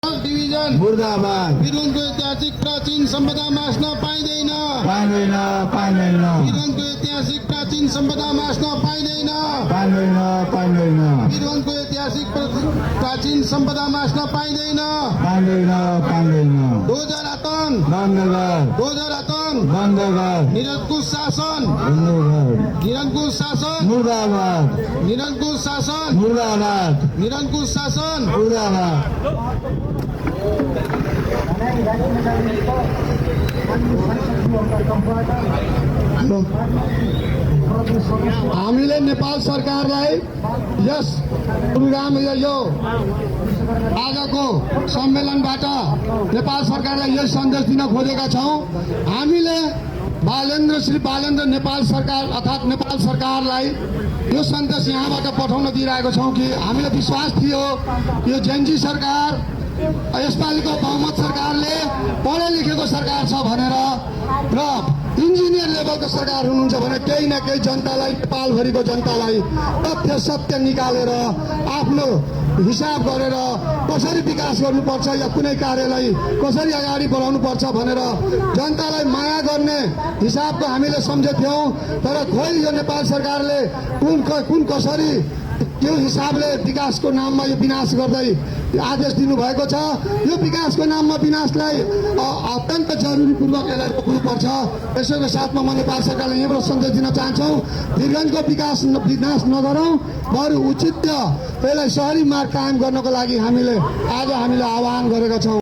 Division मुर्दाबाद। वीरगंजको ऐतिहासिक प्राचीन सम्पदा मास्न पाइँदैन। पाइँदैन पाइँदैन वीरगंजको ऐतिहासिक प्राचीन सम्पदा मास्न पाइँदैन। पाइँदैन पाइँदैन वीरगंजको ऐतिहासिक प्राचीन सम्पदा मास्न पाइँदैन। पाइँदैन पाइँदैन दोजर आतंक बन्द गर दोजर आतंक बन्द गर निरंकुश शासन बन्द गर निरंकुश शासन मुर्दाबाद निरंकुश शासन मुर्दाबाद निरंकुश शासन। मुर्दाबाद। हामीले नेपाल सरकारलाई यस प्रोग्राम यो आजको सम्मेलनबाट नेपाल सरकारलाई यही सन्देश दिन खोजेका छौँ। हामीले श्री बालेन्द्र नेपाल सरकार अर्थात् नेपाल सरकारलाई यो सन्देश यहाँबाट पठाउन दिइरहेको छौँ कि हामीलाई विश्वास थियो यो जेएनजी सरकार यसपालिको बहुमत सरकारले पढे लेखेको सरकार छ भनेर र इन्जिनियर लेभलको सरकार हुनुहुन्छ भने केही न केही जनतालाई नेपालभरिको जनतालाई तथ्य सत्य निकालेर आफ्नो हिसाब गरेर कसरी विकास गर्नुपर्छ या कुनै कार्यलाई कसरी अगाडि बढाउनुपर्छ भनेर जनतालाई माया गर्ने हिसाबको हामीले सम्झेथ्यौँ। तर खोइ यो नेपाल सरकारले कुन कसरी त्यो हिसाबले विकासको नाममा यो विनाश गर्दै आदेश दिनुभएको छ। यो विकासको नाममा विनाशलाई अत्यन्त जरुरीपूर्वक यसलाई रोक्नुपर्छ। यसैको साथमा म नेपाल सरकारलाई यहीँबाट सन्देश दिन चाहन्छौँ, वीरगंजको विनाश नगरौँ, बरु उचित यसलाई सहरी मार्ग कायम गर्नको लागि हामीले आज आह्वान गरेका छौँ।